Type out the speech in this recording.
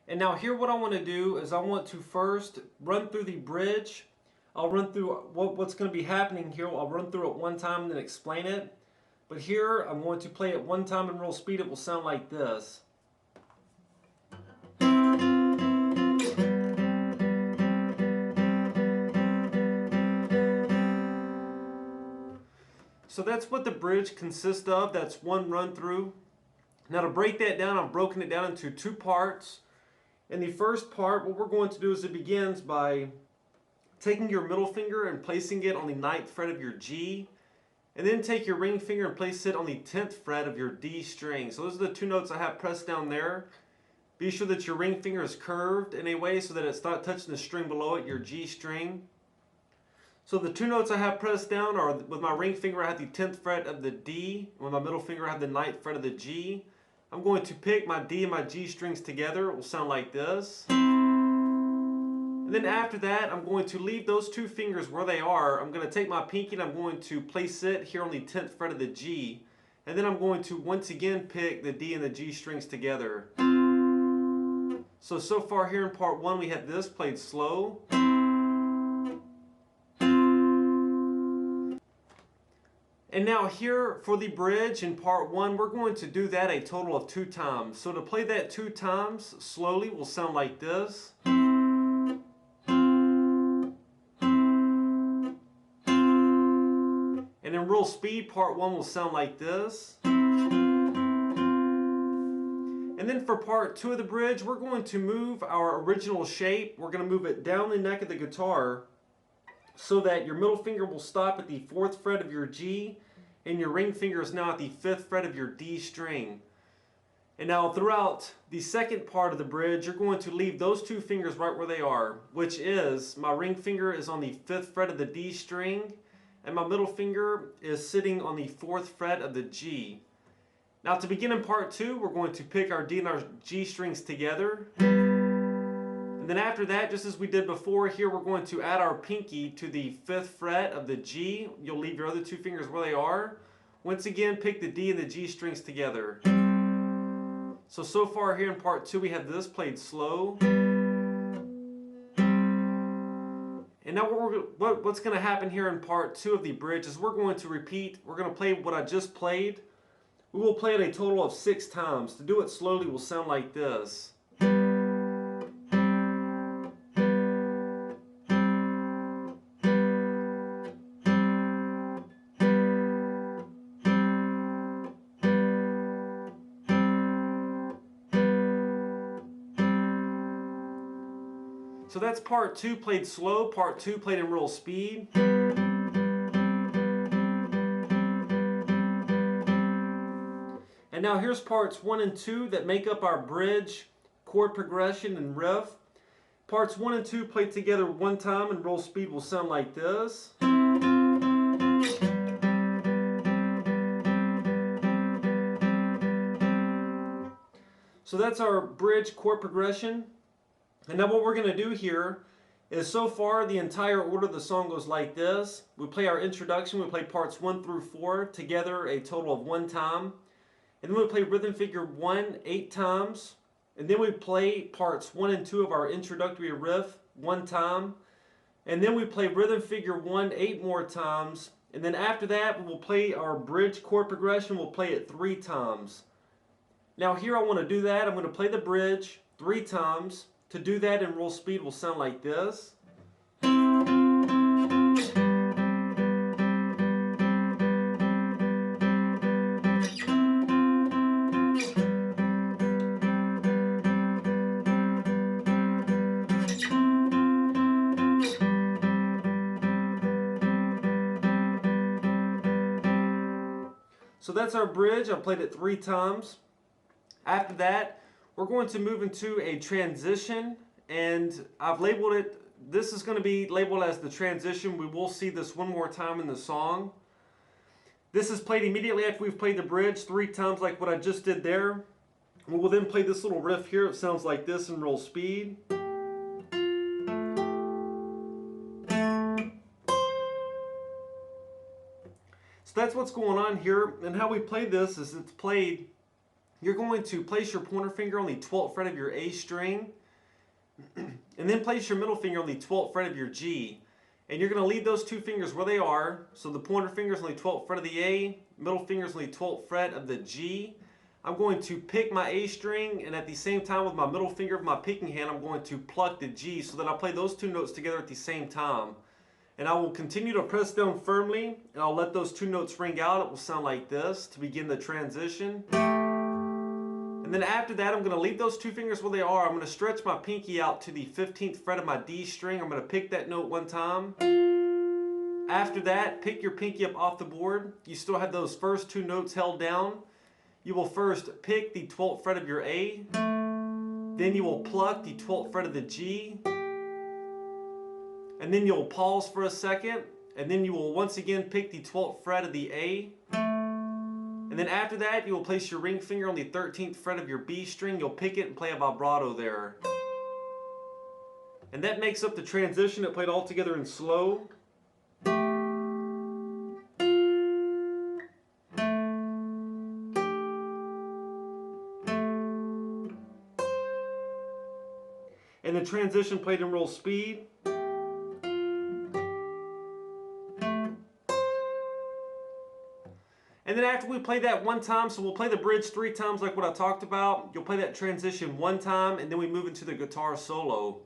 And now here what I want to do is I want to first run through the bridge. I'll run through what's going to be happening here. I'll run through it one time and then explain it. But here I'm going to play it one time in real speed. It will sound like this. So that's what the bridge consists of. That's one run through. Now to break that down, I've broken it down into two parts. In the first part, what we're going to do is it begins by taking your middle finger and placing it on the 9th fret of your G, and then take your ring finger and place it on the 10th fret of your D string. So those are the two notes I have pressed down there. Be sure that your ring finger is curved in a way so that it's not touching the string below it, your G string. So the two notes I have pressed down are, with my ring finger I have the 10th fret of the D, and with my middle finger I have the 9th fret of the G. I'm going to pick my D and my G strings together. It will sound like this. And then after that, I'm going to leave those two fingers where they are. I'm going to take my pinky and I'm going to place it here on the 10th fret of the G. And then I'm going to once again pick the D and the G strings together. So far here in part one, we have this played slow. And now here for the bridge in part one, we're going to do that a total of 2 times. So to play that 2 times slowly will sound like this. And in real speed, part one will sound like this. And then for part two of the bridge, we're going to move our original shape. We're going to move it down the neck of the guitar so that your middle finger will stop at the 4th fret of your G, and your ring finger is now at the 5th fret of your D string. And now throughout the second part of the bridge, you're going to leave those two fingers right where they are, which is my ring finger is on the 5th fret of the D string, and my middle finger is sitting on the 4th fret of the G. Now to begin in part two, we're going to pick our D and our G strings together. And then after that, just as we did before, here we're going to add our pinky to the 5th fret of the G. You'll leave your other two fingers where they are. Once again, pick the D and the G strings together. So far here in part two, we have this played slow. And now what's going to happen here in part two of the bridge is we're going to repeat. We're going to play what I just played. We will play it a total of 6 times. To do it slowly will sound like this. So that's part two played slow, part two played in real speed. And now here's parts 1 and 2 that make up our bridge, chord progression, and riff. Parts 1 and 2 played together one time in real speed will sound like this. So that's our bridge chord progression. And now what we're going to do here is, so far the entire order of the song goes like this. We play our introduction, we play parts 1 through 4 together a total of 1 time. And then we play rhythm figure 1 8 times. And then we play parts 1 and 2 of our introductory riff 1 time. And then we play rhythm figure 1 8 more times. And then after that, we'll play our bridge chord progression. We'll play it 3 times. Now here I want to do that. I'm going to play the bridge 3 times. To do that in real speed will sound like this. So that's our bridge. I played it 3 times. After that, we're going to move into a transition, and I've labeled it, this is going to be labeled as the transition. We will see this one more time in the song. This is played immediately after we've played the bridge 3 times like what I just did there. We will then play this little riff here. It sounds like this in real speed. So that's what's going on here, and how we play this is it's played you're going to place your pointer finger on the 12th fret of your A string, and then place your middle finger on the 12th fret of your G. And you're going to leave those two fingers where they are. So the pointer finger is on the 12th fret of the A, middle finger is on the 12th fret of the G. I'm going to pick my A string, and at the same time with my middle finger of my picking hand, I'm going to pluck the G so that I play those two notes together at the same time. And I will continue to press down firmly, and I'll let those two notes ring out. It will sound like this to begin the transition. And then after that, I'm going to leave those two fingers where they are. I'm going to stretch my pinky out to the 15th fret of my D string. I'm going to pick that note one time. After that, pick your pinky up off the board. You still have those first two notes held down. You will first pick the 12th fret of your A. Then you will pluck the 12th fret of the G. And then you'll pause for a second. And then you will once again pick the 12th fret of the A. And then after that, you will place your ring finger on the 13th fret of your B string. You'll pick it and play a vibrato there. And that makes up the transition. It played all together in slow. And the transition played in real speed. And then after we play that one time, so we'll play the bridge 3 times like what I talked about. You'll play that transition one time, and then we move into the guitar solo.